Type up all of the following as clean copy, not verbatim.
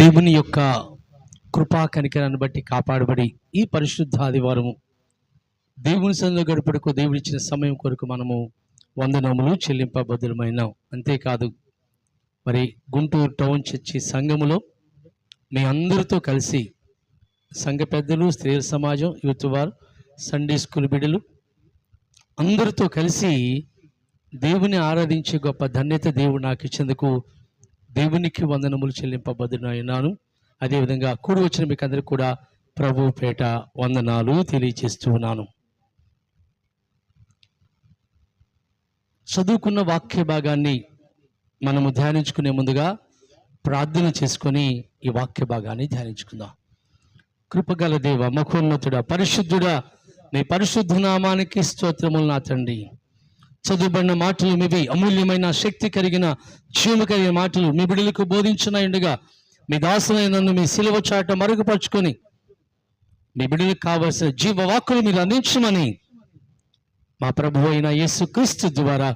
దేవుని యొక్క కృపా కనికరాన్ని బట్టి కాపాడబడి ఈ పరిశుద్ధ ఆదివారము దేవుని సన్నిధిలో గడుపుటకు దేవుడిచ్చిన సమయం కొరకు మనము వందనములు చెల్లింపబద్దులమైనాం. అంతేకాదు మరి గుంటూరు టౌన్ చర్చి సంఘములో మీ అందరితో కలిసి సంఘ పెద్దలు, స్త్రీల సమాజం, యూత్ వారు, సండే స్కూల్ బిడ్డలు అందరితో కలిసి దేవుని ఆరాధించే గొప్ప ధన్యత దేవుడు నాకు ఇచ్చేందుకు దేవునికి వందనములు చెల్లింపబద్దునైనాను. అదేవిధంగా కూడి వచ్చిన మీకు అందరికీ కూడా ప్రభు పేట వందనాలు తెలియజేస్తూ ఉన్నాను. చదువుకున్న వాక్య భాగాన్ని మనము ధ్యానించుకునే ముందుగా ప్రార్థన చేసుకొని ఈ వాక్య భాగాన్ని ధ్యానించుకుందాం. కృపగల దేవ, మహోన్నతుడా, పరిశుద్ధుడా, మీ పరిశుద్ధ నామానికి స్తోత్రములు నా తండ్రి. చదువుబడిన మాటలు మీవి అమూల్యమైన శక్తి కలిగిన జీవము కలిగిన మాటలు మీ బిడ్డలకు బోధించునయుండగా మీ దాసులైన నన్ను మీ సిలువ చాట మరుగుపరుచుకొని మీ బిడ్డలకు కావలసిన జీవవాక్కులు మీరు అందించమని మా ప్రభు అయిన యేసుక్రీస్తు ద్వారా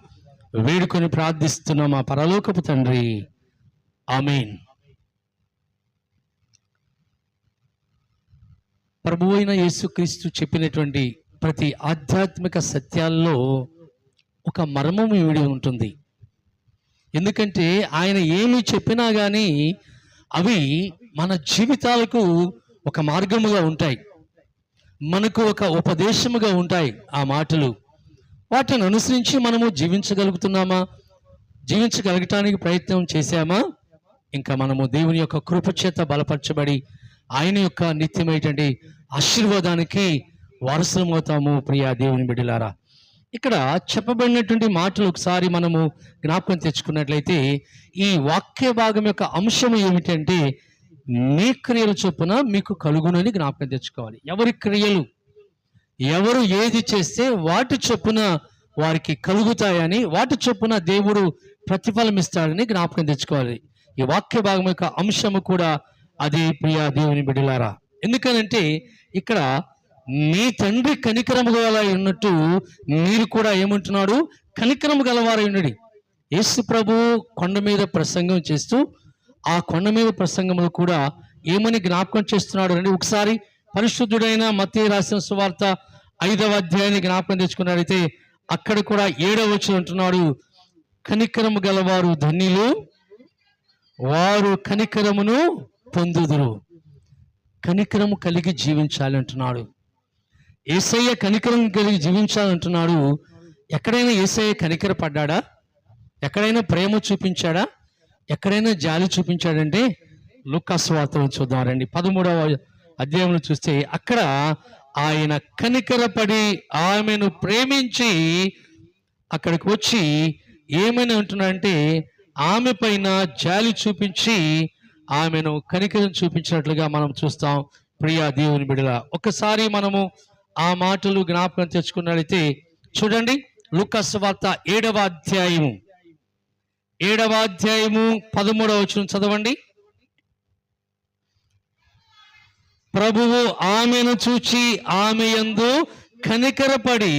వేడుకొని ప్రార్థిస్తున్న మా పరలోకపు తండ్రి, ఆమేన్. ప్రభు అయిన యేసుక్రీస్తు చెప్పినటువంటి ప్రతి ఆధ్యాత్మిక సత్యాల్లో ఒక మర్మము ఇమిడి ఉంటుంది. ఎందుకంటే ఆయన ఏమి చెప్పినా కానీ అవి మన జీవితాలకు ఒక మార్గముగా ఉంటాయి, మనకు ఒక ఉపదేశముగా ఉంటాయి. ఆ మాటలు వాటిని అనుసరించి మనము జీవించగలుగుతున్నామా, జీవించగలగటానికి ప్రయత్నం చేశామా, ఇంకా మనము దేవుని యొక్క కృపచేత బలపరచబడి ఆయన యొక్క నిత్యమైనటువంటి ఆశీర్వాదానికి వారసులమవుతాము. ప్రియా దేవుని బిడ్డలారా, ఇక్కడ చెప్పబడినటువంటి మాటలు ఒకసారి మనము జ్ఞాపకం తెచ్చుకున్నట్లయితే ఈ వాక్య భాగం యొక్క అంశం ఏమిటంటే మీ క్రియల చొప్పున మీకు కలుగునని జ్ఞాపకం తెచ్చుకోవాలి. ఎవరి క్రియలు, ఎవరు ఏది చేస్తే వాటి చొప్పున వారికి కలుగుతాయని, వాటి చొప్పున దేవుడు ప్రతిఫలం ఇస్తాడని జ్ఞాపకం తెచ్చుకోవాలి. ఈ వాక్య భాగం యొక్క అంశము కూడా అదే. ప్రియా దేవుని బిడ్డలారా, ఎందుకనంటే ఇక్కడ మీ తండ్రి కనికరము గల ఉన్నట్టు మీరు కూడా ఏమంటున్నాడు, కనికరము గలవారై ఉన్నది. యేసు ప్రభు కొండ మీద ప్రసంగం చేస్తూ ఆ కొండ మీద ప్రసంగంలో కూడా ఏమని జ్ఞాపకం చేస్తున్నాడు అంటే, ఒకసారి పరిశుద్ధుడైన మత్తయి రాసిన సువార్త 5వ అధ్యాయాన్ని జ్ఞాపకం తెచ్చుకున్నాడైతే అక్కడ కూడా 7వ వచనం అంటున్నాడు, కనికరము గలవారు ధన్యులు, వారు కనికరమును పొందుదురు. కనికరము కలిగి జీవించాలి అంటున్నాడు. యేసయ్య కనికరం కలిగి జీవించాలంటున్నాడు. ఎక్కడైనా యేసయ్య కనికర పడ్డాడా? ఎక్కడైనా ప్రేమ చూపించాడా? ఎక్కడైనా జాలి చూపించాడంటే లూకా సువార్తను చూద్దాం రండి. 13వ అధ్యాయంలో చూస్తే అక్కడ ఆయన కనికరపడి ఆమెను ప్రేమించి అక్కడికి వచ్చి ఏమని అంటున్నాడంటే ఆమె పైన జాలి చూపించి ఆమెను కనికరం చూపించినట్లుగా మనం చూస్తాం. ప్రియా దేవుని బిడ్డల, ఒక్కసారి మనము ఆ మాటలు జ్ఞాపకం తెచ్చుకున్నట్లయితే చూడండి, లూకా సువార్త 7వ అధ్యాయము 13వ వచనం చదవండి. ప్రభువు ఆమెను చూచి ఆమె యందు కనికరపడి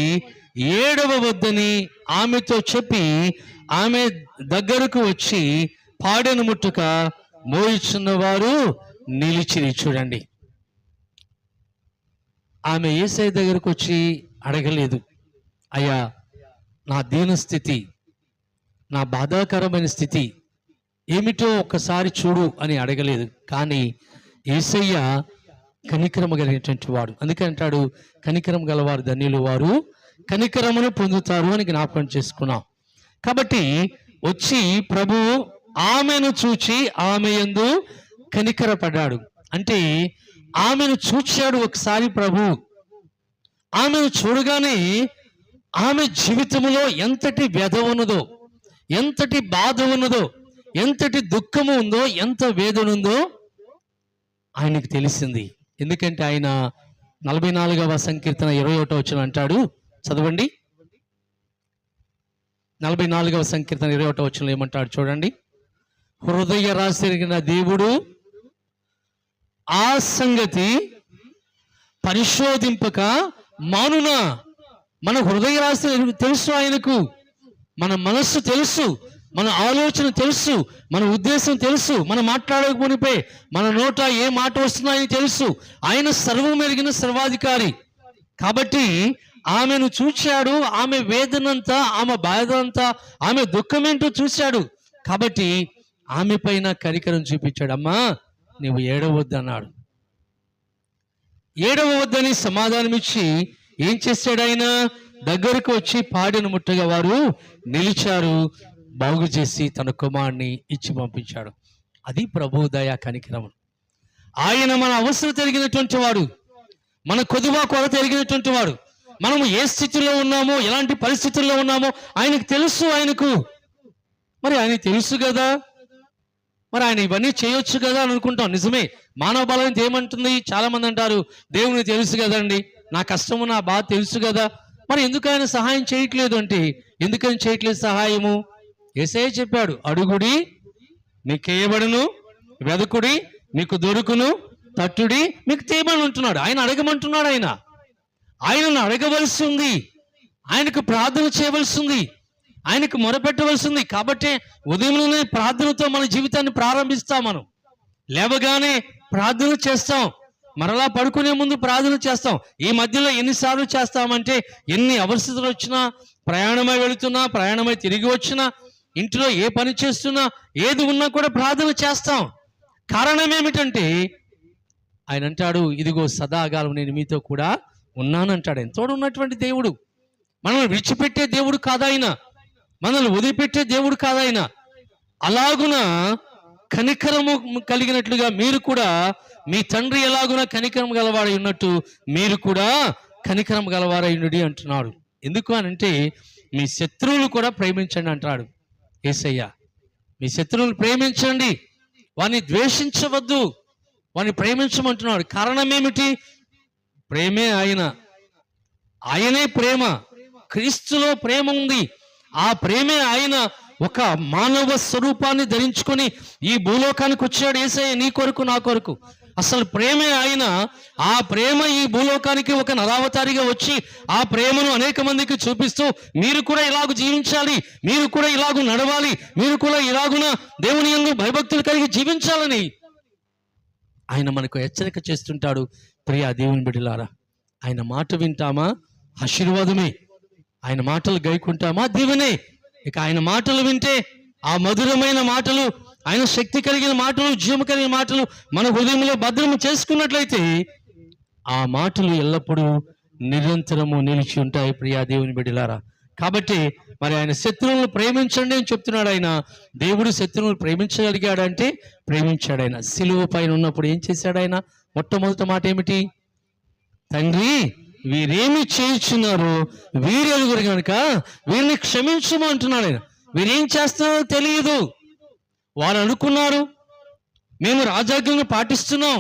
ఏడవ వద్దని ఆమెతో చెప్పి ఆమె దగ్గరకు వచ్చి పాడెను ముట్టుక మోయిచున్న వారు నిలిచిరి. చూడండి, ఆమె యేసయ్య దగ్గరకు వచ్చి అడగలేదు, అయ్యా నా దీన స్థితి, నా బాధాకరమైన స్థితి ఏమిటో ఒక్కసారి చూడు అని అడగలేదు. కానీ యేసయ్య కనికరము కలిగినటువంటి వాడు. అందుకే అంటాడు, కనికరం గలవారు ధన్యులు, వారు కనికరమును పొందుతారు అని జ్ఞాపకం చేసుకున్నాం. కాబట్టి వచ్చి ప్రభువు ఆమెను చూచి ఆమె యందు కనికరపడ్డాడు. అంటే ఆమెను చూచాడు ఒకసారి ప్రభు. ఆమెను చూడగానే ఆమె జీవితంలో ఎంతటి వ్యధ ఉన్నదో, ఎంతటి బాధ ఉన్నదో, ఎంతటి దుఃఖము ఉందో, ఎంత వేదన ఉందో ఆయనకు తెలిసింది. ఎందుకంటే ఆయన 44వ సంకీర్తన 21వ వచనం అంటాడు, చదవండి. 44వ సంకీర్తన 21వ వచనంలో ఏమంటాడు చూడండి, హృదయ రాశిరిగిన దేవుడు ఆ సంగతి పరిశోధింపక మానునా. మన హృదయ రాశి తెలుసు ఆయనకు, మన మనస్సు తెలుసు, మన ఆలోచన తెలుసు, మన ఉద్దేశం తెలుసు, మనం మాట్లాడకపోనిపై మన నోట ఏ మాట వస్తున్నాయని తెలుసు. ఆయన సర్వం ఎరిగిన సర్వాధికారి కాబట్టి ఆమెను చూశాడు. ఆమె వేదనంతా, ఆమె బాధ అంతా, ఆమె దుఃఖమేంటో చూశాడు. కాబట్టి ఆమె పైన కనికరం చూపించాడు. అమ్మా నువ్వు ఏడవద్దు అన్నాడు. ఏడవద్దని సమాధానం ఇచ్చి ఏం చేశాడు? ఆయన దగ్గరకు వచ్చి పాడిన ముట్టగా వారు నిలిచారు. బాగు చేసి తన కుమారుని ఇచ్చి పంపించాడు. అది ప్రభు దయ కనికరం. ఆయన మన అవసరం తిరిగినటువంటి వాడు, మన కొదువా కొరత ఎరిగినటువంటి వాడు. మనము ఏ స్థితిలో ఉన్నామో, ఎలాంటి పరిస్థితుల్లో ఉన్నామో ఆయనకు తెలుసు. మరి ఆయన తెలుసు కదా, మరి ఆయన ఇవన్నీ చేయొచ్చు కదా అని అనుకుంటాం. నిజమే, మానవ బలం ఏమంటుంది? చాలా మంది అంటారు దేవునికి తెలుసు కదండి, నా కష్టము నా బాధ తెలుసు కదా, మరి ఎందుకు ఆయన సహాయం చేయట్లేదు అంటే, ఎందుకని చేయట్లేదు సహాయము? యేసయ్య చెప్పాడు, అడుగుడి మీకు ఇయ్యబడును, వెదకుడి మీకు దొరుకును, తట్టుడి మీకు తీయమని ఉంటున్నాడు. ఆయన అడగమంటున్నాడు. ఆయనను అడగవలసి ఉంది, ఆయనకు ప్రార్థన చేయవలసి ఉంది, ఆయనకు మొరపెట్టవలసి ఉంది. కాబట్టి ఉదయంలోనే ప్రార్థనతో మన జీవితాన్ని ప్రారంభిస్తాం. మనం లేవగానే ప్రార్థన చేస్తాం, మరలా పడుకునే ముందు ప్రార్థన చేస్తాం. ఈ మధ్యలో ఎన్నిసార్లు చేస్తామంటే, ఎన్ని అవసరాలు వచ్చినా, ప్రయాణమై వెళుతున్నా, ప్రయాణమై తిరిగి వచ్చినా, ఇంట్లో ఏ పని చేస్తున్నా, ఏది ఉన్నా కూడా ప్రార్థన చేస్తాం. కారణం ఏమిటంటే ఆయన అంటాడు, ఇదిగో సదాకాలం నేను మీతో కూడా ఉన్నానంటాడు. ఆయన తోడు ఉన్నటువంటి దేవుడు. మనల్ని విడిచిపెట్టే దేవుడు కాదాయన, మనల్ని వదిలిపెట్టే దేవుడు కాదాయన. అలాగున కనికరము కలిగినట్లుగా మీరు కూడా, మీ తండ్రి ఎలాగున కనికరం గలవారై ఉన్నట్టు మీరు కూడా కనికరం గలవారై ఉండి అంటున్నాడు. ఎందుకు అని అంటే, మీ శత్రువులు కూడా ప్రేమించండి అంటాడు యేసయ్య. మీ శత్రువులు ప్రేమించండి, వారిని ద్వేషించవద్దు, వారిని ప్రేమించమంటున్నాడు. కారణం ఏమిటి? ప్రేమే ఆయనే ప్రేమ. క్రీస్తులో ప్రేమ ఉంది. ఆ ప్రేమే ఆయన ఒక మానవ స్వరూపాన్ని ధరించుకొని ఈ భూలోకానికి వచ్చాడు యేసయ్య, నీ కొరకు నా కొరకు. అసలు ప్రేమే ఆయన. ఆ ప్రేమ ఈ భూలోకానికి ఒక నరావతారిగా వచ్చి ఆ ప్రేమను అనేక మందికి చూపిస్తూ, మీరు కూడా ఇలాగ జీవించాలి, మీరు కూడా ఇలాగ నడవాలి, మీరు కూడా ఇలాగున దేవుని యందు భయభక్తులు కలిగి జీవించాలని ఆయన మనకు హెచ్చరిక చేస్తుంటాడు. ప్రియ దేవుని బిడ్డలారా, ఆయన మాట వింటామా? ఆశీర్వాదమే. ఆయన మాటలు గైకుంటామా? దీవెనే. ఇక ఆయన మాటలు వింటే, ఆ మధురమైన మాటలు, ఆయన శక్తి కలిగిన మాటలు, జీవము కలిగిన మాటలు మన హృదయంలో భద్రము చేసుకున్నట్లయితే, ఆ మాటలు ఎల్లప్పుడూ నిరంతరము నిలిచి ఉంటాయి. ప్రియా దేవుని బిడ్డలారా, కాబట్టి మరి ఆయన శత్రువులను ప్రేమించండి అని చెప్తున్నాడు. ఆయన దేవుడు శత్రువులను ప్రేమించగలిగాడంటే ప్రేమించాడు. ఆయన సిలువ పైన ఉన్నప్పుడు ఏం చేశాడు? ఆయన మొట్టమొదటి మాట ఏమిటి? తండ్రి వీరేమి చేయుచున్నారో వీరెరుగురు కనుక వీరిని క్షమించము అంటున్నాడు. ఆయన వీరేం చేస్తున్నారో తెలియదు. వారు అనుకున్నారు, మేము రాజాజ్ఞలను పాటిస్తున్నాం,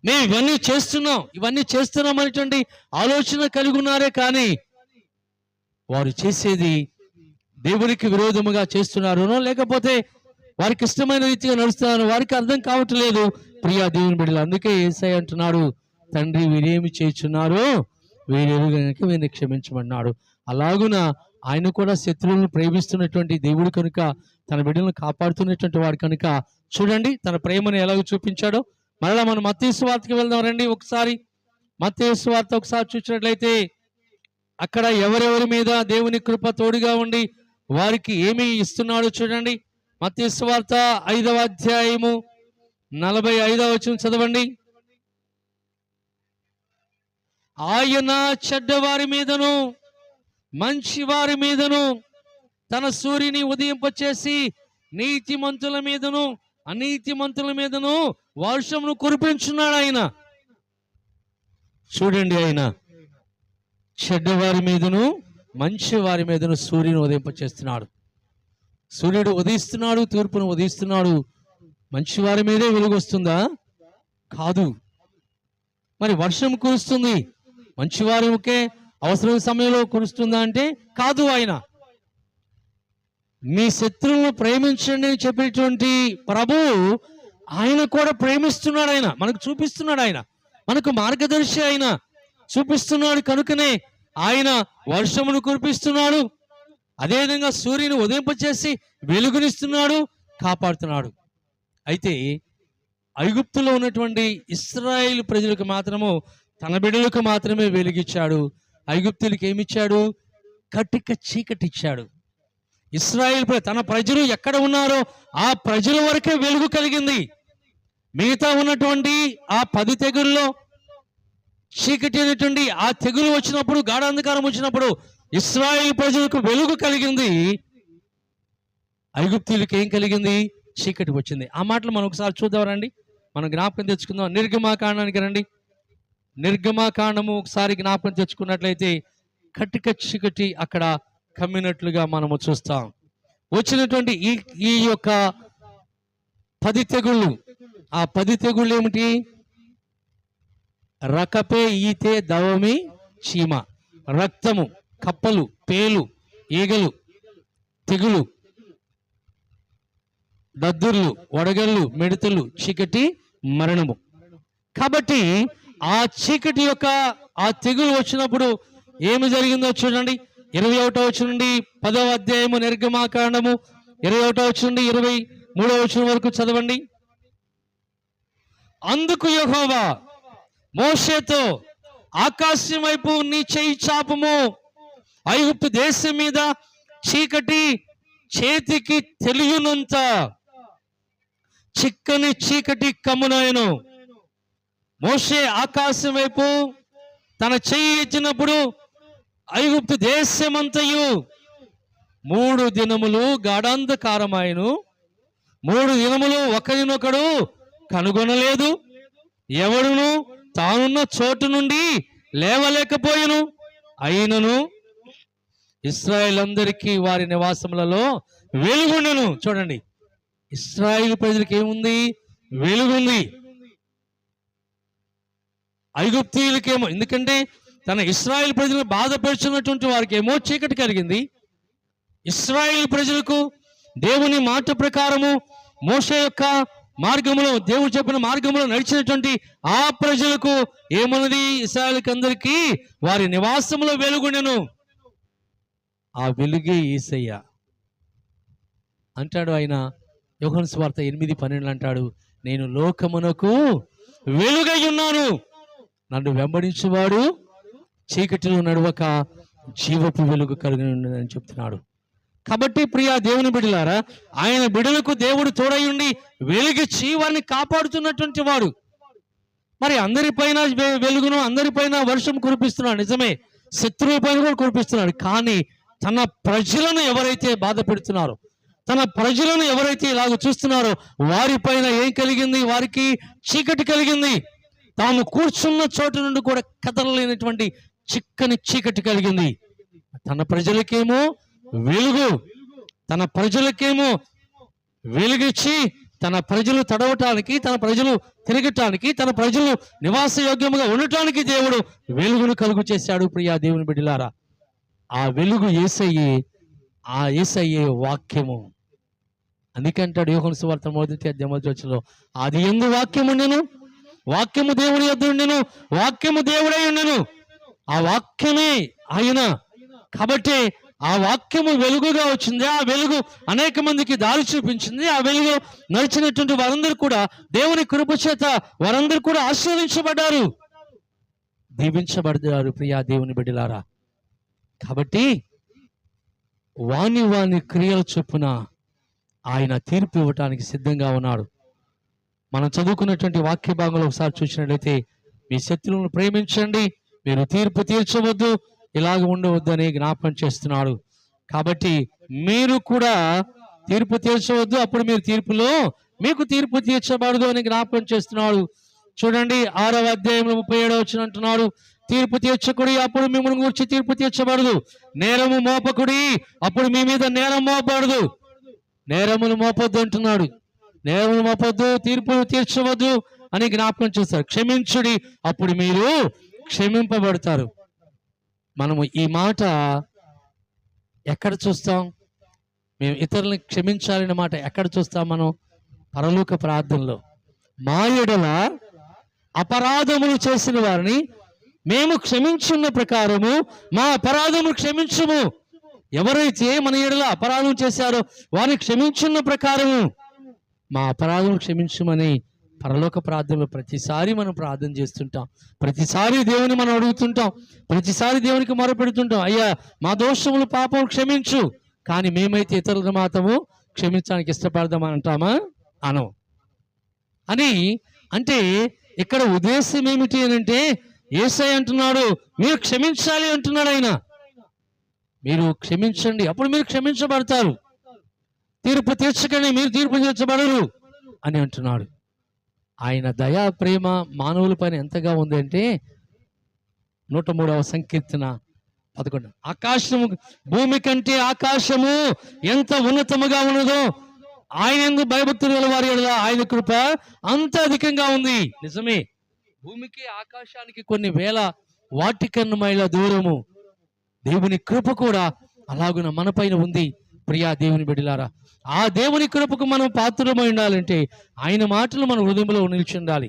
మేము ఇవన్నీ చేస్తున్నాం అనేటువంటి ఆలోచన కలిగి ఉన్నారే, కానీ వారు చేసేది దేవునికి విరోధముగా చేస్తున్నారనో, లేకపోతే వారికి ఇష్టమైన రీతిగా నడుస్తున్నారో వారికి అర్థం కావట్లేదు. ప్రియా దేవుని బిడ్డలు, అందుకే యేసయ్య అంటున్నాడు, తండ్రి వీరేమి చేయుచున్నారో వీరెరుగక వీరిని క్షమించమన్నాడు. అలాగున ఆయన కూడా శత్రువులను ప్రేమిస్తున్నటువంటి దేవుడు కనుక, తన బిడ్డలను కాపాడుతున్నటువంటి వాడు కనుక, చూడండి తన ప్రేమను ఎలాగో చూపించాడో. మరలా మనం మత్తయి సువార్తకి వెళ్దాం రండి. ఒకసారి మత్తయి సువార్త ఒకసారి చూసినట్లయితే, అక్కడ ఎవరెవరి మీద దేవుని కృప తోడుగా ఉండి వారికి ఏమి ఇస్తున్నాడో చూడండి. మత్తయి సువార్త 5వ అధ్యాయము 45వ వచనం చదవండి. ఆయన చెడ్డవారి మీదను మంచి వారి మీదను తన సూర్యుని ఉదయింపచేసి నీతిమంతుల మీదను అనీతిమంతుల మీదను వర్షమును కురిపించున్నాడు. ఆయన చూడండి, ఆయన చెడ్డవారి మీదను మంచి వారి మీదను సూర్యుని ఉదయింపచేస్తున్నాడు. సూర్యుడు ఉదయిస్తున్నాడు, తూర్పును ఉదయిస్తున్నాడు. మంచి వారి మీదే వెలుగు వస్తుందా? కాదు. మరి వర్షం కురుస్తుంది, మంచివారికే అవసరం సమయంలో కురుస్తుందా అంటే కాదు. ఆయన మీ శత్రువులను ప్రేమించండి అని చెప్పేటువంటి ప్రభువు ఆయన కూడా ప్రేమిస్తున్నాడు. ఆయన మనకు చూపిస్తున్నాడు, ఆయన మనకు మార్గదర్శి, ఆయన చూపిస్తున్నాడు. కనుకనే ఆయన వర్షమును కురిపిస్తున్నాడు, అదేవిధంగా సూర్యుని ఉదయింపచేసి వెలుగునిస్తున్నాడు, కాపాడుతున్నాడు. అయితే ఐగుప్తులో ఉన్నటువంటి ఇశ్రాయేలు ప్రజలకు మాత్రము, తన బిడ్డలకు మాత్రమే వెలుగిచ్చాడు. ఐగుప్తులకు ఏమిచ్చాడు? కటిక చీకటి ఇచ్చాడు. ఇశ్రాయేలు తన ప్రజలు ఎక్కడ ఉన్నారో ఆ ప్రజల వరకే వెలుగు కలిగింది. మిగతా ఉన్నటువంటి ఆ 10 తెగుల్లో చీకటి అనేటువంటి ఆ తెగులు వచ్చినప్పుడు, గాఢాంధకారం వచ్చినప్పుడు ఇశ్రాయేలు ప్రజలకు వెలుగు కలిగింది. ఐగుప్తీయులకు ఏం కలిగింది? చీకటి వచ్చింది. ఆ మాటలు మనం ఒకసారి చూద్దాం రండి, మనం జ్ఞాపకం తెచ్చుకుందాం. నిర్గమాకాండానికి రండి. నిర్గమాకాండము ఒకసారి జ్ఞాపకం తెచ్చుకున్నట్లయితే కటిక చీకటి అక్కడ కమ్మినట్లుగా మనము చూస్తాం. వచ్చినటువంటి ఈ యొక్క 10 తెగుళ్ళు, ఆ 10 తెగుళ్ళు ఏమిటి? రకపే, ఈతే, దవమి, చీమ, రక్తము, కప్పలు, పేలు, ఈగలు, తెగులు, దద్దుర్లు, వడగళ్ళు, మిడతలు, చీకటి, మరణము. కాబట్టి ఆ చీకటి యొక్క ఆ తెగులు వచ్చినప్పుడు ఏమి జరిగిందో చూడండి. 21వ వచనం నుండి 10వ అధ్యాయము నిర్గమాకాండము 21వ వచనం నుండి 23వ వచనం వరకు చదవండి. అందుకు యెహోవా మోషేతో, ఆకాశం వైపు నీ చెయ్యి చాపము, ఐగుప్తు దేశం మీద చీకటి చేతికి తెలియనంత చిక్కని చీకటి కమ్మునాయను. మోషే ఆకాశం వైపు తన చెయ్యి ఎత్తినప్పుడు ఐగుప్తు దేశమంతయు 3 దినములు గాఢాంధకారమాయను. 3 దినములు ఒకరినొకడు కనుగొనలేదు. ఎవడును తానున్న చోటు నుండి లేవలేకపోయెను. అయినను ఇశ్రాయేలందరికీ వారి నివాసములలో వెలుగుండెను. చూడండి, ఇశ్రాయేలు ప్రజలకు ఏముంది? వెలుగుంది. ఐగుప్తీయులకేమో, ఎందుకంటే తన ఇశ్రాయేలు ప్రజలను బాధపరుచున్నటువంటి వారికి ఏమో చీకటి కలిగింది. ఇశ్రాయేలు ప్రజలకు దేవుని మాట ప్రకారము మోషే యొక్క మార్గములో, దేవుడు చెప్పిన మార్గంలో నడిచినటువంటి ఆ ప్రజలకు ఏమన్నది? ఇశ్రాయేలుకి అందరికీ వారి నివాసంలో వెలుగుండెను. ఆ వెలుగే యేసయ్య అంటాడు. ఆయన యోహాను సువార్త 8:12 అంటాడు, నేను లోకమునకు వెలుగై ఉన్నాను, నన్ను వెంబడించువాడు చీకటిలో నడవక జీవపు వెలుగు కలిగి ఉండదని చెప్తున్నాడు. కాబట్టి ప్రియా దేవుని బిడ్డలారా, ఆయన బిడ్డలకు దేవుడు తోడై ఉండి వెలుగిచ్చి వారిని కాపాడుతున్నటువంటి వాడు. మరి అందరిపైన వెలుగును, అందరిపైన వర్షం కురిపిస్తున్నాడు, నిజమే, శత్రువుల పైన కూడా కురిపిస్తున్నాడు. కానీ తన ప్రజలను ఎవరైతే బాధ పెడుతున్నారో, తన ప్రజలను ఎవరైతే ఇలాగ చూస్తున్నారో వారిపైన ఏం కలిగింది? వారికి చీకటి కలిగింది. తాము కూర్చున్న చోటు నుండి కూడా కదలలేనటువంటి చిక్కని చీకటి కలిగింది. తన ప్రజలకేమో వెలుగు, తన ప్రజలకేమో వెలుగిచ్చి తన ప్రజలు తడవటానికి, తన ప్రజలు తిరగటానికి, తన ప్రజలు నివాస యోగ్యముగా ఉండటానికి దేవుడు వెలుగును కలుగు చేశాడు. ప్రియా దేవుని బిడ్డలారా, ఆ వెలుగు యేసయ్యే, ఆ యేసయ్యే వాక్యము. అందుకంటాడు యోహాను సువార్త 1:8 ఆది యందు వాక్యము ఉండెను, వాక్యము దేవుని యొద్ద ఉండెను, వాక్యము దేవుడై ఉండెను. ఆ వాక్యమే ఆయన. కాబట్టి ఆ వాక్యము వెలుగుగా వచ్చింది. ఆ వెలుగు అనేక మందికి దారి చూపించింది. ఆ వెలుగు నడిచినటువంటి వారందరూ కూడా దేవుని కృప చేత వారందరూ కూడా ఆశీర్వదించబడ్డారు, దీవించబడ్డారు. ప్రియా దేవుని బిడ్డలారా, కాబట్టి వాని క్రియల చొప్పున ఆయన తీర్పు ఇవ్వటానికి సిద్ధంగా ఉన్నాడు. మనం చదువుకున్నటువంటి వాక్య భాగంలో ఒకసారి చూసినట్లయితే, మీ శత్రువులను ప్రేమించండి, మీరు తీర్పు తీర్చవద్దు, ఇలాగ ఉండవద్దు అని జ్ఞాపకం చేస్తున్నాడు. కాబట్టి మీరు కూడా తీర్పు తీర్చవద్దు, అప్పుడు మీరు తీర్పులో మీకు తీర్పు తీర్చబడదు అని జ్ఞాపకం చేస్తున్నాడు. చూడండి, 6వ అధ్యాయంలో 37వ వచనం అంటున్నాడు, తీర్పు తీర్చకుడి, అప్పుడు మిమ్మల్ని గురించి తీర్పు తీర్చబడదు. నేరము మోపకుడి, అప్పుడు మీ మీద నేరం మోపబడదు. నేరములు మోపొద్దు అంటున్నాడు. నేరములు మోపొద్దు, తీర్పులు తీర్చవద్దు అని జ్ఞాపకం చేస్తారు. క్షమించుడి, అప్పుడు మీరు క్షమింపబడతారు. మనము ఈ మాట ఎక్కడ చూస్తాం? మేము ఇతరులను క్షమించాలనే మాట ఎక్కడ చూస్తాం? మనం పరలోక ప్రార్థనలో, మా యెడల అపరాధములు చేసిన వారిని మేము క్షమించున్న ప్రకారము మా అపరాధములు క్షమించుము. ఎవరైతే మన ఎడల అపరాధం చేశారో వారిని క్షమించున్న ప్రకారము మా అపరాధం క్షమించమని పరలోక ప్రార్థనలో ప్రతిసారి మనం ప్రార్థన చేస్తుంటాం. ప్రతిసారి దేవుని మనం అడుగుతుంటాం. ప్రతిసారి దేవునికి మొరపెడుతుంటాం, అయ్యా మా దోషములు పాపం క్షమించు. కానీ మేమైతే ఇతరులను మాత్రము క్షమించడానికి ఇష్టపడదామని అంటామా? అనం. అంటే ఇక్కడ ఉద్దేశం ఏమిటి అని అంటే, యేసయ్య అంటున్నాడు మీరు క్షమించాలి అంటున్నాడు ఆయన. మీరు క్షమించండి, అప్పుడు మీరు క్షమించబడతారు. తీర్పు తీర్చకండి, మీరు తీర్పు తీర్చబడరు అని అంటున్నాడు. ఆయన దయా ప్రేమ మానవుల పైన ఎంతగా ఉంది అంటే 103వ సంకీర్తన 11, ఆకాశము భూమి కంటే ఆకాశము ఎంత ఉన్నతముగా ఉన్నదో ఆయన యందు భయభక్తులు గల వారి యెడల ఆయన కృప అంత అధికంగా ఉంది. నిజమే, భూమికి ఆకాశానికి కొన్ని వేల వాటికన్నా మైళ్ళ దూరము. దేవుని కృప కూడా అలాగున మన పైన ఉంది. ప్రియా దేవుని బిడ్డలారా, ఆ దేవుని కృపకు మనం పాత్రమై ఉండాలంటే ఆయన మాటలు మన హృదయంలో నిలిచి ఉండాలి.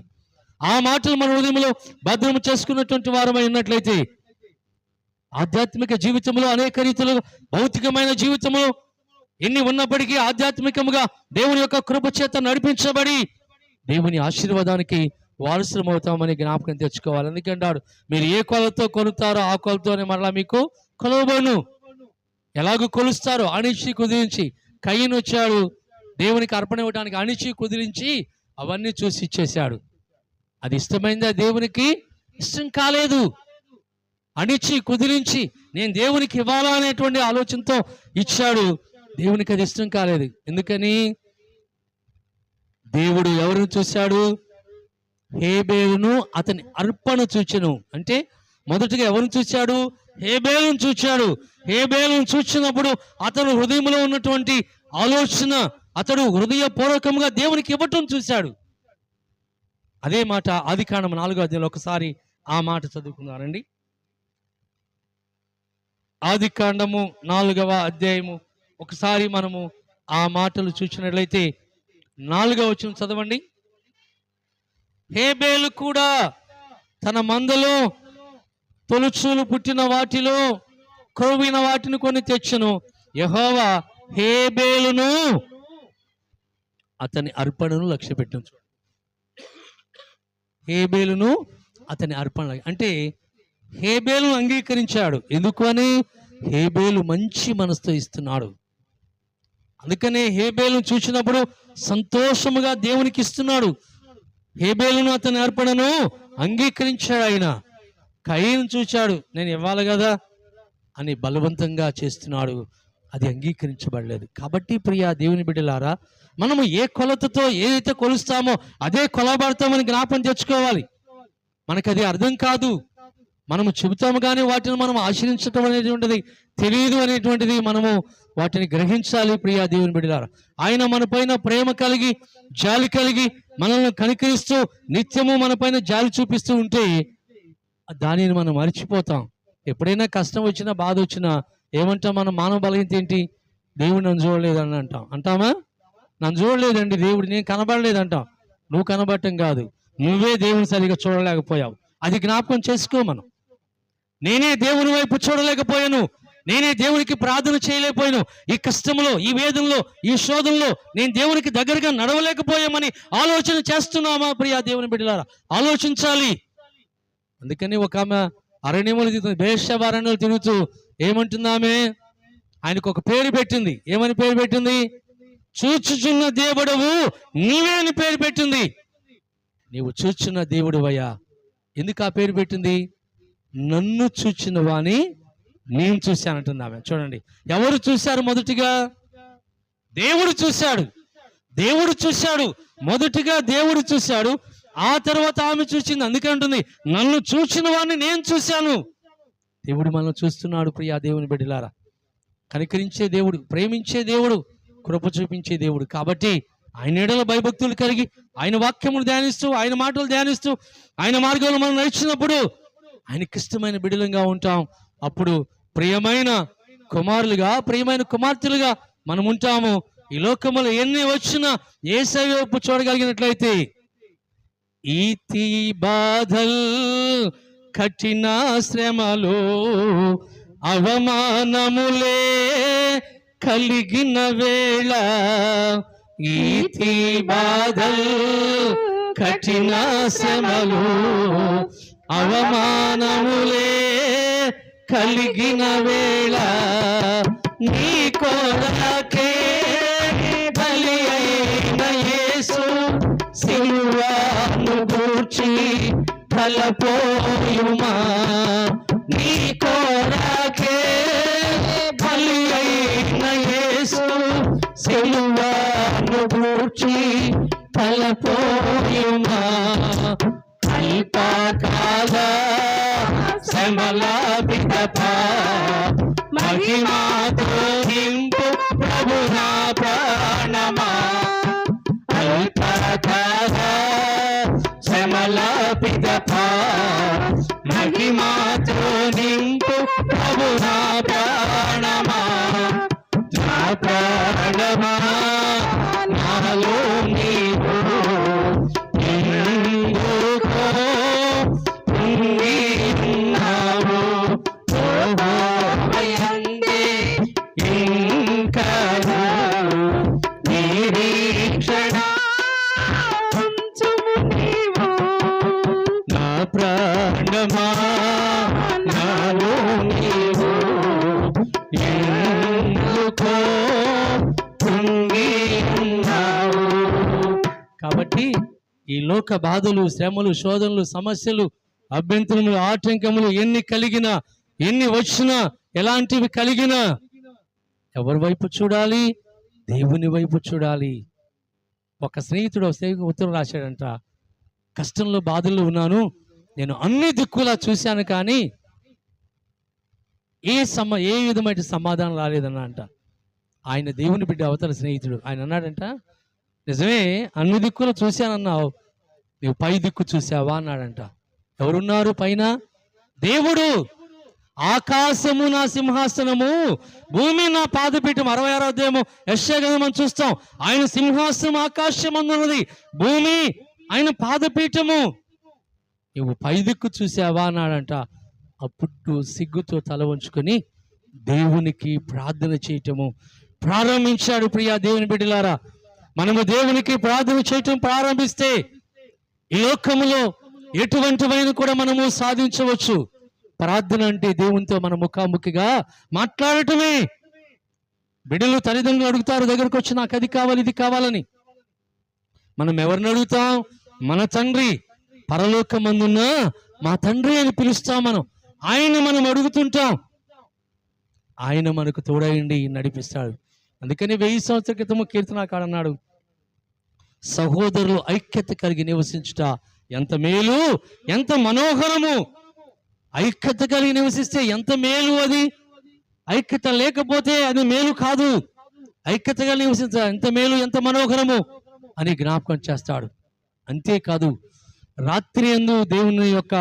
ఆ మాటలు మన హృదయంలో భద్రము చేసుకున్నటువంటి వారమై ఉన్నట్లయితే ఆధ్యాత్మిక జీవితంలో అనేక రీతిలో, భౌతికమైన జీవితంలో ఎన్ని ఉన్నప్పటికీ ఆధ్యాత్మికముగా దేవుని యొక్క కృప చేత నడిపించబడి దేవుని ఆశీర్వాదానికి వారసులమవుతామని జ్ఞాపకం తెచ్చుకోవాలి. ఎందుకంటాడు మీరు ఏ కొలతో కొలుతారో ఆ కొలతోనే మరలా మీకు కొలవబడును. ఎలాగో కొలుస్తారో అణిచి కుదిరించి, కయ్యను వచ్చాడు దేవునికి అర్పణ ఇవ్వడానికి, అణిచి కుదిరించి అవన్నీ చూసి ఇచ్చేశాడు. అది ఇష్టమైందా? దేవునికి ఇష్టం కాలేదు. అణిచి కుదిరించి నేను దేవునికి ఇవ్వాలా అనేటువంటి ఆలోచనతో ఇచ్చాడు. దేవునికి అది ఇష్టం కాలేదు. ఎందుకని? దేవుడు ఎవరిని చూశాడు? హేబేలును అతని అర్పణ చూచెను. అంటే మొదటిగా ఎవరిని చూశాడు? హేబేలును చూచాడు. హేబేలును చూచినప్పుడు అతను హృదయంలో ఉన్నటువంటి ఆలోచన, అతడు హృదయపూర్వకంగా దేవునికి ఇవ్వటం చూశాడు. అదే మాట ఆదికాండం 4వ అధ్యాయంలో ఒకసారి ఆ మాట చదువుకున్నారండి. ఆదికాండము 4వ అధ్యాయము ఒకసారి మనము ఆ మాటలు చూసినట్లయితే 4వ వచనం చదవండి. హేబేలు కూడా తన మందలో తొలుచూలు పుట్టిన వాటిలో క్రొవ్విన వాటిని కొని తెచ్చును. యెహోవా హేబేలును అతని అర్పణను లక్ష్య పెట్టిన. హేబేలును అతని అర్పణ అంటే హేబేలును అంగీకరించాడు. ఎందుకు అని? హేబేలు మంచి మనసుతో ఇస్తున్నాడు. అందుకనే హేబేలును చూసినప్పుడు సంతోషముగా దేవునికి ఇస్తున్నాడు. హేబేలును అతని అర్పణను అంగీకరించాడు. ఆయన కయీను చూచాడు, నేను ఇవ్వాలి కదా అని బలవంతంగా చేస్తున్నాడు. అది అంగీకరించబడలేదు. కాబట్టి ప్రియా దేవుని బిడ్డలారా, మనము ఏ కొలతతో ఏదైతే కొలుస్తామో అదే కొలబడతామని జ్ఞాపకం తెచ్చుకోవాలి. మనకు అది అర్థం కాదు, మనము చెబుతాము కానీ వాటిని మనం ఆశ్రయించటం అనేటువంటిది తెలియదు అనేటువంటిది మనము వాటిని గ్రహించాలి. ప్రియా దేవుని బిడ్డలారా, ఆయన మన పైన ప్రేమ కలిగి జాలి కలిగి మనల్ని కనికరిస్తూ నిత్యము మన పైన జాలి చూపిస్తూ ఉంటే దానిని మనం మర్చిపోతాం. ఎప్పుడైనా కష్టం వచ్చినా బాధ వచ్చినా ఏమంటాం? మనం మానవ బలహీనత ఏంటి? దేవుడు నన్ను చూడలేదని అంటామా? నన్ను చూడలేదండి దేవుడు, నేను కనబడలేదు అంటాం. నువ్వు కనబడటం కాదు, నువ్వే దేవుని సరిగా చూడలేకపోయావు. అది జ్ఞాపకం చేసుకో. మనం నేనే దేవుని వైపు చూడలేకపోయాను, నేనే దేవునికి ప్రార్థన చేయలేకపోయాను, ఈ కష్టంలో, ఈ వేదనలో, ఈ శోధనలో నేను దేవునికి దగ్గరగా నడవలేకపోయామని ఆలోచన చేస్తున్నామా? ప్రియా దేవుని బిడ్డలారా, ఆలోచించాలి. అందుకని ఒక ఆమె అరణ్యములు తిరుగుతుంది, బేర్షెబా అరణ్యాలు తిరుగుతూ ఏమంటుందామె? ఆయనకు ఒక పేరు పెట్టింది. ఏమని పేరు పెట్టింది? చూచుచున్న దేవుడవు నీవే అని పేరు పెట్టింది. నీవు చూచున్న దేవుడివయ్యా. ఎందుకు ఆ పేరు పెట్టింది? నన్ను చూచిన వాణి నేను చూశానంటుంది ఆమె. చూడండి, ఎవరు చూశారు? మొదటిగా దేవుడు చూశాడు. దేవుడు చూశాడు, మొదటిగా దేవుడు చూశాడు, ఆ తర్వాత ఆమె చూసింది. అందుకే అంటుంది నన్ను చూసిన వాడిని నేను చూశాను. దేవుడు మనల్ని చూస్తున్నాడు. ప్రియా దేవుని బిడ్డలారా, కనికరించే దేవుడు, ప్రేమించే దేవుడు, కృప చూపించే దేవుడు. కాబట్టి ఆయన ఎడల భయభక్తులు కలిగి ఆయన వాక్యమును ధ్యానిస్తూ, ఆయన మాటలు ధ్యానిస్తూ, ఆయన మార్గంలో మనం నడిచినప్పుడు ఆయనకి ఇష్టమైన బిడ్డలంగా ఉంటాం. అప్పుడు ప్రియమైన కుమారులుగా, ప్రియమైన కుమార్తెలుగా మనం ఉంటాము. ఈ లోకములో ఎన్ని వచ్చినా యేసయ్య వైపు చూడగలిగినట్లయితే ఈతి బాధల్ కఠిన శ్రమలు అవమానములే కలిగిన వేళ ఈతి బాధలు కఠిన శ్రమలు అవమానములే కలిగిన వేళ నీ కొరకే బలి అయిన యేసు సిలువను గూర్చి తలపోయుమా నీ కొరకే బలి అయిన యేసు సిలువను గూర్చి తలపోయుమా అల్పకాల శ్రమల పిదప మహిమాతో నింపు ప్రభు నా ప్రాణమా అల్పకాల శ్రమల పిదప మహిమాతో నింపు ప్రభు నా ప్రాణమా నా ప్రాణమా నాలో నీవు ఎందుకో పొంగియున్నావు యెహోవాయందే ఇంకను నిరీక్షణ ఉంచుము నీవు నా ప్రాణమా నాలో నీవు ఎందుకో పొంగియున్నావు. కాబట్టి ఈ లోక బాధలు, శ్రమలు, శోధనలు, సమస్యలు, అభ్యంతరములు, ఆటంకములు ఎన్ని కలిగినా, ఎన్ని వచ్చినా, ఎలాంటివి కలిగినా ఎవరి వైపు చూడాలి? దేవుని వైపు చూడాలి. ఒక స్నేహితుడు ఉత్తరం రాశాడంట, కష్టంలో బాధల్లో ఉన్నాను, నేను అన్ని దిక్కులా చూశాను కానీ ఏ విధమైన సమాధానం రాలేదన్న అంట. ఆయన దేవుని బిడ్డ, అవతల స్నేహితుడు. ఆయన అన్నాడంట, నిజమే అన్ని దిక్కులు చూశానన్నావు, నువ్వు పై దిక్కు చూసావా అన్నాడంట. ఎవరున్నారు పైన? దేవుడు. ఆకాశము నా సింహాసనము, భూమి నా పాదపీఠం. 66వ అధ్యాయము యెషయా గ్రంథం మనం చూస్తాం. ఆయన సింహాసనం ఆకాశం అందున్నది, భూమి ఆయన పాదపీఠము. నువ్వు పై దిక్కు చూసావా అన్నాడంట. అప్పుడు సిగ్గుతో తల వంచుకొని దేవునికి ప్రార్థన చేయటము ప్రారంభించాడు. ప్రియా దేవుని బిడ్డలారా, మనము దేవునికి ప్రార్థన చేయటం ప్రారంభిస్తే ఈ లోకములో ఎటువంటివైన కూడా మనము సాధించవచ్చు. ప్రార్థన అంటే దేవునితో మన ముఖాముఖిగా మాట్లాడటమే. బిడ్డలు తల్లిదండ్రులు అడుగుతారు, దగ్గరకు వచ్చి నాకు అది కావాలి ఇది కావాలని. మనం ఎవరిని అడుగుతాం? మన తండ్రి, పరలోకమందున్న మా తండ్రి అని పిలుస్తాం. ఆయన మనం అడుగుతుంటాం. ఆయన మనకు తోడైండి నడిపిస్తాడు. అందుకని 1000 సంవత్సరాల క్రితము కీర్తనాకారుడు అన్నాడు, సహోదరులు ఐక్యత కలిగి నివసించుట ఎంత మేలు, ఎంత మనోహరము. ఐక్యత కలిగి నివసిస్తే ఎంత మేలు. అది ఐక్యత లేకపోతే అది మేలు కాదు. ఐక్యత కలిగి నివసించ ఎంత మేలు, ఎంత మనోహరము అని జ్ఞాపకం చేస్తాడు. అంతేకాదు, రాత్రి యందు దేవుని యొక్క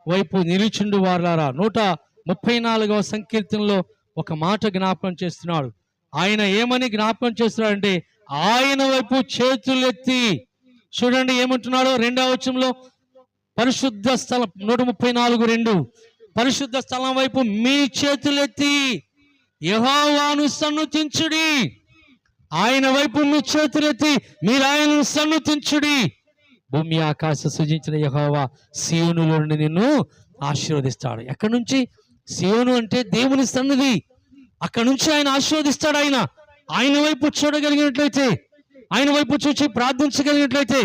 వైపు నిలిచిండు వారులారా 134వ సంకీర్తనలో ఒక మాట జ్ఞాపకం చేస్తున్నాడు. ఆయన ఏమని జ్ఞాపకం చేస్తున్నాడు అంటే, ఆయన వైపు చేతులెత్తి. చూడండి ఏమంటున్నాడు 2వ వచనంలో, పరిశుద్ధ స్థలం 134:2, పరిశుద్ధ స్థలం వైపు మీ చేతులెత్తి యెహోవాను సన్నుతించుడి. ఆయన వైపు మీ చేతులెత్తి మీరు ఆయనను సన్నుతించుడి. భూమి ఆకాశ సృజించిన యెహోవా సీయోనులో నుండి నిన్ను ఆశీర్వదిస్తాడు. ఎక్కడి నుంచి? సీయోను అంటే దేవుని సన్నిధి. అక్కడి నుంచి ఆయన ఆశీర్వదిస్తాడు. ఆయన వైపు చూడగలిగినట్లయితే, ఆయన వైపు చూసి ప్రార్థించగలిగినట్లయితే,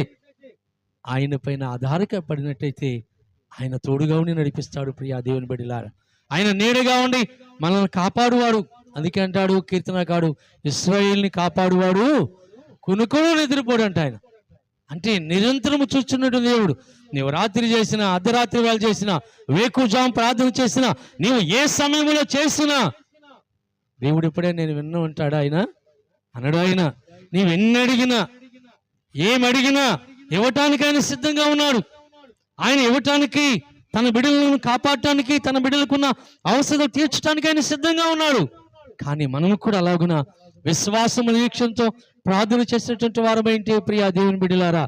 ఆయన పైన ఆధారపడినట్లయితే ఆయన తోడుగా ఉండి నడిపిస్తాడు. ప్రియా దేవుని బిడ్డలారా, ఆయన నీడగా ఉండి మనల్ని కాపాడువాడు. అందుకే అంటాడు కీర్తనకారుడు, ఇశ్రాయేలుని కాపాడువాడు కునుకును నిద్రపోడు అంట. ఆయన అంటే నిరంతరము చూస్తున్నట్టు దేవుడు. నీవు రాత్రి చేసినా, అర్ధరాత్రి వేళ చేసినా, వేకుజాం ప్రార్థన చేసినా, నీవు ఏ సమయంలో చేసినా దేవుడు ఎప్పుడే నేను విన్నా ఉంటాడా? ఆయన అనడు. ఆయన నీవెన్నడిగినా, ఏమడిగినా ఇవ్వటానికి ఆయన సిద్ధంగా ఉన్నాడు. ఆయన ఇవ్వటానికి, తన బిడ్డలను కాపాడటానికి, తన బిడ్డలకున్న అవసరం తీర్చడానికి ఆయన సిద్ధంగా ఉన్నాడు. కానీ మనము కూడా అలాగున విశ్వాసం నిరీక్షణతో ప్రార్థన చేసినటువంటి వారమేంటి ప్రియా దేవుని బిడ్డలారా,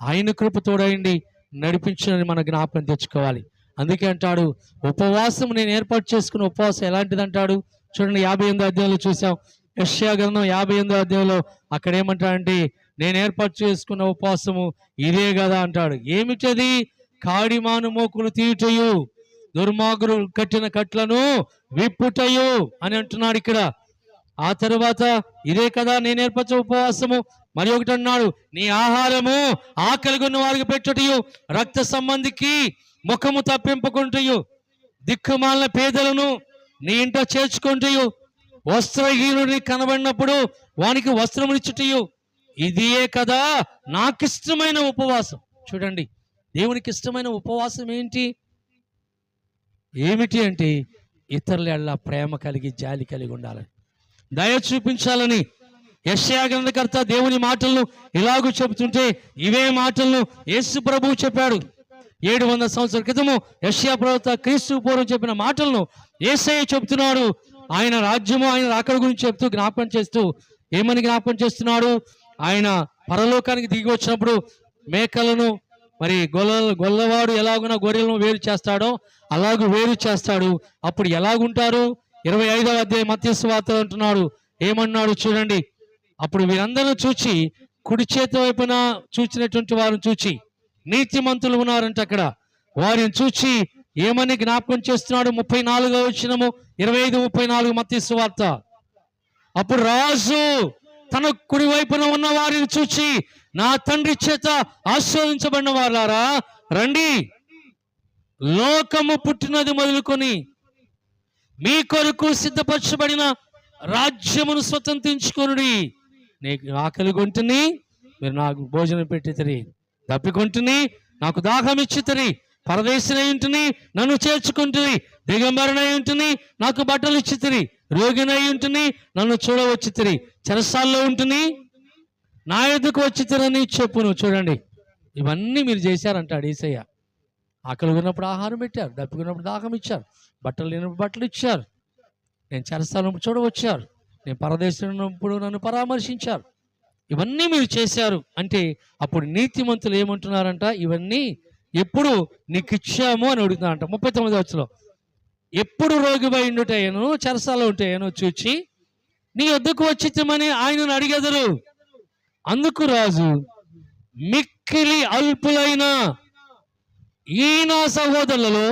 ఆయన కృప తోడైండి నడిపించని మన జ్ఞాపకం తెచ్చుకోవాలి. అందుకే అంటాడు, ఉపవాసం నేను ఏర్పాటు చేసుకున్న ఉపవాసం ఎలాంటిది అంటాడు. చూడండి 58వ అధ్యాయంలో చూసాం, యెషయా గ్రంథం 58వ అధ్యాయంలో అక్కడ ఏమంటాడంటే, నేను ఏర్పాటు చేసుకున్న ఉపవాసము ఇదే కదా అంటాడు. ఏమిటది? కాడిమాను మోకులు తీయుటయు, దుర్మార్గులు కట్టిన కట్లను విప్పుటయు అని అంటున్నాడు ఇక్కడ. ఆ తరువాత ఇదే కదా నేను ఏర్పరచే ఉపవాసము. మరి ఒకటి అన్నాడు, నీ ఆహారము ఆకలిగొన్న వారికి పెట్టుటయు, రక్త సంబంధికి ముఖము తప్పింపుకుంటయు, దిక్కుమాలిన పేదలను నీ ఇంట చేర్చుకుంటయు, వస్త్రహీనుడిని కనబడినప్పుడు వానికి వస్త్రమునిచ్చుటయు, ఇదియే కదా నాకిష్టమైన ఉపవాసం. చూడండి, దేవునికి ఇష్టమైన ఉపవాసం ఏంటి? ఏమిటి అంటే ఇతరుల ఎడల ప్రేమ కలిగి, జాలి కలిగి ఉండాలని, దయ చూపించాలని. యెషయా గ్రంథకర్త దేవుని మాటలను ఇలాగూ చెబుతుంటే, ఇవే మాటలను యేసు ప్రభువు చెప్పాడు. 700 సంవత్సరాల క్రితము యెషయా ప్రవక్త క్రీస్తు పూర్వం చెప్పిన మాటలను యేసయ్య చెబుతున్నాడు. ఆయన రాజ్యము, ఆయన రాకడ గురించి చెప్తూ జ్ఞాపకం చేస్తూ ఏమని జ్ఞాపకం చేస్తున్నాడు? ఆయన పరలోకానికి దిగి వచ్చినప్పుడు మేకలను, మరి గొల్లవాడు ఎలాగున్నా గొర్రెలను వేరు చేస్తాడో అలాగూ వేరు చేస్తాడు. అప్పుడు ఎలాగుంటారు? 25వ అధ్యాయం మత్తయి సువార్త అంటున్నాడు. ఏమన్నాడు చూడండి, అప్పుడు వీరందరూ చూచి, కుడి చేతి వైపున చూచినటువంటి వారిని చూచి, నీతిమంతులు ఉన్నారంట అక్కడ, వారిని చూచి ఏమని జ్ఞాపకం చేస్తున్నాడు? 34వ వచనము, 25-34 మత్తయి సువార్త. అప్పుడు రాజు తన కుడి వైపున ఉన్న వారిని చూచి, నా తండ్రి చేత ఆశీర్వదించబడిన వారారా, రండి, లోకము పుట్టినది మొదలుకొని మీ కొరకు సిద్ధపరచబడిన రాజ్యమును స్వతంత్రించుకొనుడి. నీకు ఆకలి కొంటుని మీరు నాకు భోజనం పెట్టితిరి, దప్పికొంటుని నాకు దాహం ఇచ్చితిరి, పరదేశినై ఉంటుని నన్ను చేర్చుకుంటుని, దిగంబరనై ఉంటుని నాకు బట్టలు ఇచ్చితిరి, రోగినై ఉంటుని నన్ను చూడవచ్చితిరి, చెరసాల్లో ఉంటుని నా ఎదుకు వచ్చితిరని చెప్పును. చూడండి, ఇవన్నీ మీరు చేశారంటాడు యేసయ్య. ఆకలి ఉన్నప్పుడు ఆహారం పెట్టారు, దప్పికున్నప్పుడు దాహం ఇచ్చారు, బట్టలు లేనప్పుడు బట్టలు ఇచ్చారు, నేను చెరసాలను చూడవచ్చారు, నేను పరదేశినప్పుడు నన్ను పరామర్శించారు. ఇవన్నీ మీరు చేశారు అంటే అప్పుడు నీతిమంతులు ఏమంటున్నారంట? ఇవన్నీ ఎప్పుడు నీకు ఇచ్చాము అని అడుగుతున్నారంట. 39వ వచనంలో, ఎప్పుడు రోగిపై ఉండుటయను చెరసాలో ఉంటాయను చూచి నీ వద్దకు వచ్చిమని ఆయనను అడిగెదరు. అందుకు రాజు, మిక్కిలి అల్పులైన ఈ నా సహోదరులలో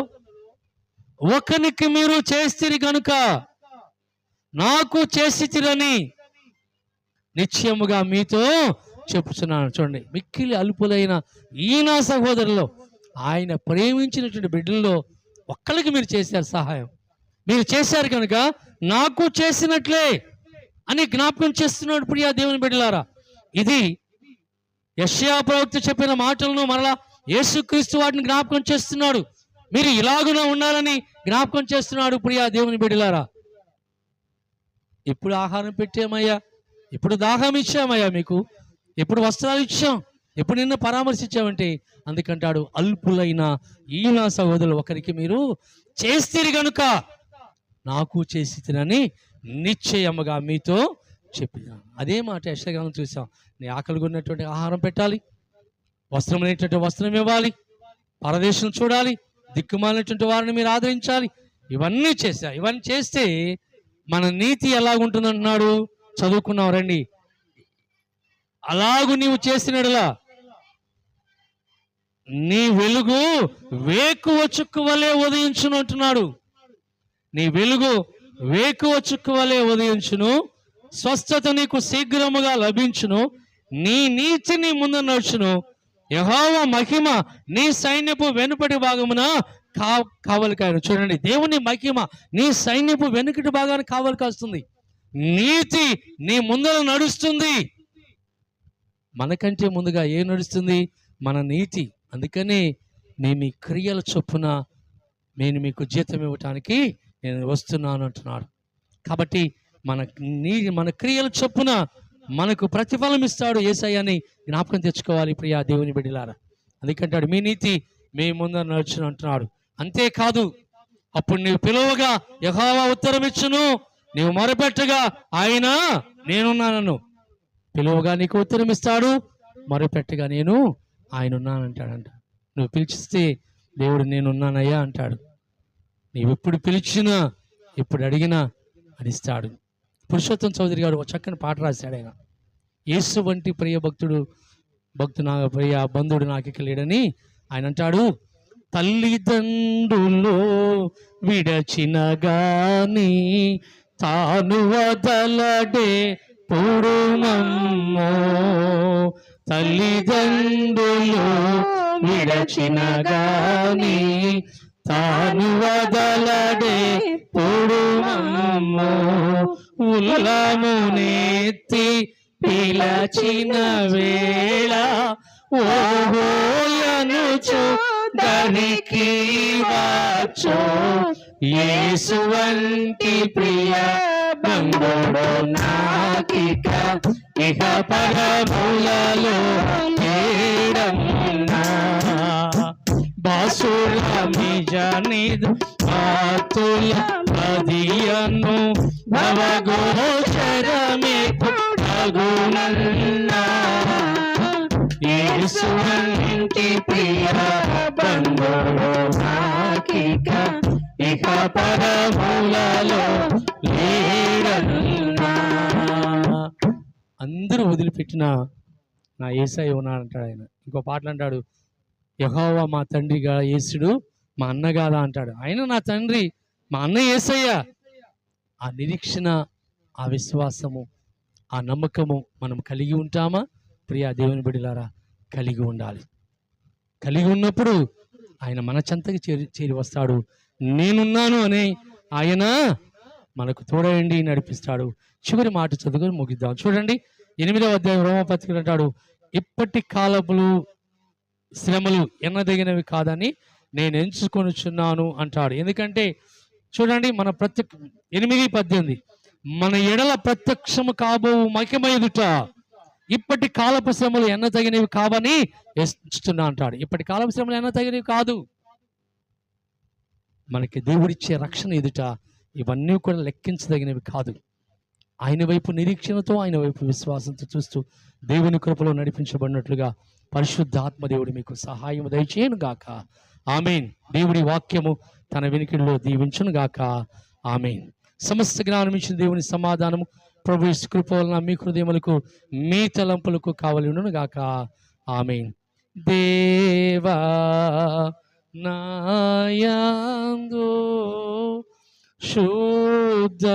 ఒకనికి మీరు చేస్తిరి గనుక నాకు చేసితిరని నిశ్చయముగా మీతో చెప్పుచున్నాను. చూడండి, మిక్కిలి అల్పులైన ఈ నా సహోదరులలో, ఆయన ప్రేమించినటువంటి బిడ్డల్లో ఒక్కరికి మీరు చేశారు సహాయం, మీరు చేశారు కనుక నాకు చేసినట్లే అని జ్ఞాపకం చేస్తున్నాడు. ప్రియా దేవుని బిడ్డలారా, ఇది యెషయా ప్రవక్త చెప్పిన మాటలను మరలా యేసుక్రీస్తు వాటిని జ్ఞాపకం చేస్తున్నాడు. మీరు ఇలాగున ఉండాలని జ్ఞాపకం చేస్తున్నాడు. ప్రియా దేవుని బిడ్డలారా, ఎప్పుడు ఆహారం పెట్టామయ్యా, ఎప్పుడు దాహం ఇచ్చామయ్యా, మీకు ఎప్పుడు వస్త్రాలు ఇచ్చాం, ఎప్పుడు నిన్ను పరామర్శించామంటే అందుకంటాడు, అల్పులైన ఈ నా సహోదరులు ఒకరికి మీరు చేస్తీరి గనుక నాకు చేసి తినని నిశ్చయముగా మీతో చెప్పిన. అదే మాట యెషయా గ్రంథం చూసాం. నీ ఆకలి ఉన్నటువంటి ఆహారం పెట్టాలి, వస్త్రం అనేటువంటి వస్త్రం ఇవ్వాలి, పరదేశం చూడాలి, దిక్కుమాలినటువంటి వారిని మీరు ఆదరించాలి. ఇవన్నీ చేశా. ఇవన్నీ చేస్తే మన నీతి ఎలాగుంటుందంటున్నాడు, చదువుకున్నాం రండి. అలాగు నీవు చేసినట్లా నీ వెలుగు వేకువ చుక్కు వలె ఉదయించును అంటున్నాడు. నీ వెలుగు వేకువ చుక్కు వలె ఉదయించును, స్వస్థత నీకు శీఘ్రముగా లభించును, నీ నీతి నీ ముందు నడుచును, యెహోవా మహిమ నీ సైన్యపు వెనుపటి భాగమున కావలి కాయను. చూడండి, దేవుని మహిమ నీ సైన్యపు వెనుకటి భాగాన్ని కావలి కాస్తుంది, నీతి నీ ముందర నడుస్తుంది. మనకంటే ముందుగా ఏం నడుస్తుంది? మన నీతి. అందుకని మీ మీ క్రియల చొప్పున నేను మీకు జీతం ఇవ్వటానికి నేను వస్తున్నాను అంటున్నాడు. కాబట్టి మన క్రియల చొప్పున మనకు ప్రతిఫలం ఇస్తాడు యేసయ్య అని జ్ఞాపకం తెచ్చుకోవాలి ప్రియా దేవుని బిడ్డలారా. అందుకంటాడు, మీ నీతి మీ ముందర నడుచును అంటున్నాడు. అంతేకాదు, అప్పుడు నీవు పిలువగా యెహోవా ఉత్తరం ఇచ్చును, నీవు మొరపెట్టగా ఆయన నేనున్నానను. పిలువగా నీకు ఉత్తరం ఇస్తాడు, మొరపెట్టగా నేను ఆయన ఉన్నానంటాడంట. నువ్వు పిలిచిస్తే దేవుడు నేనున్నానయ్యా అంటాడు. నీవు ఎప్పుడు పిలిచినా ఎప్పుడు అడిగినా అది ఇస్తాడు. పురుషోత్తం చౌదరి గారు ఒక చక్కని పాట రాశాడు. ఆయన యేసు వంటి ప్రియ ప్రియ బంధుడు నాకు లేడని ఆయన అంటాడు. తల్లిదండ్రులు విడచిన గాని తాను వదలడే పూర్ణమ్మో, తల్లిదండ్రులు విడచిన గాని తాను వదలడే పూర్ణమ్మో, ఉల్లమునెత్తి పిలచిన వేళ ఓహోయనుచు దరికి వాచో, యేసు వంటి ప్రియ బంధుడు నాకిక ఇహ పరములలో లేడన్నా. బాసుల మిజనిదు పాతుల పదియను నవగోచరమికు అగునన్నా, యేసు వంటి ప్రియ బంధుడు నాకిక ఇక పరములలో లేడన్నా. అందరూ వదిలిపెట్టిన నా యేసయ్య ఉన్నాడు అంటాడు ఆయన. ఇంకో పాటలు అంటాడు, యెహోవా మా తండ్రిగా యేసుడు మా అన్నగాదా అంటాడు. ఆయన నా తండ్రి, మా అన్న యేసయ్య. ఆ నిరీక్షణ, ఆ విశ్వాసము, ఆ నమ్మకము మనం కలిగి ఉంటామా? ప్రియా దేవుని బిడ్డలారా, కలిగి ఉండాలి. కలిగి ఉన్నప్పుడు ఆయన మన చెంతకి చేరి వస్తాడు. నేనున్నాను అని ఆయన మనకు తోడయండి నడిపిస్తాడు. చివరి మాట చదువుకొని ముగిద్దాం. చూడండి 8వ అధ్యాయం రోమపత్రిక అంటాడు, ఇప్పటి కాలములు శ్రమలు ఎన్నదగినవి కాదని నేను ఎంచుకొనుచున్నాను అంటాడు. ఎందుకంటే చూడండి, మన 8:18 మన ఎడల ప్రత్యక్షము కాబో మహిమ ఎదుట ఇప్పటి కాలపు శ్రమలు ఎన్న తగినవి కావని ఎంచుతున్నా అంటాడు. ఇప్పటి కాలపు శ్రమలు ఎన్న తగినవి కాదు. మనకి దేవుడిచ్చే రక్షణ ఎదుట ఇవన్నీ కూడా లెక్కించదగినవి కాదు. ఆయన వైపు నిరీక్షణతో, ఆయన వైపు విశ్వాసంతో చూస్తూ దేవుని కృపలో నడిపించబడినట్లుగా పరిశుద్ధాత్మ దేవుడు మీకు సహాయం దయచేయను గాక. ఆమేన్. దేవుడి వాక్యము తన వినికిడిలో దీవించును గాక. ఆమేన్. సమస్త జ్ఞానం ఇచ్చిన దేవుని సమాధానము ప్రభు యేసు కృప వలన మీ హృదయములకు మీ తలంపులకు కావలియును గాక. ఆమేన్. దేవా నాయందు శుద్ధ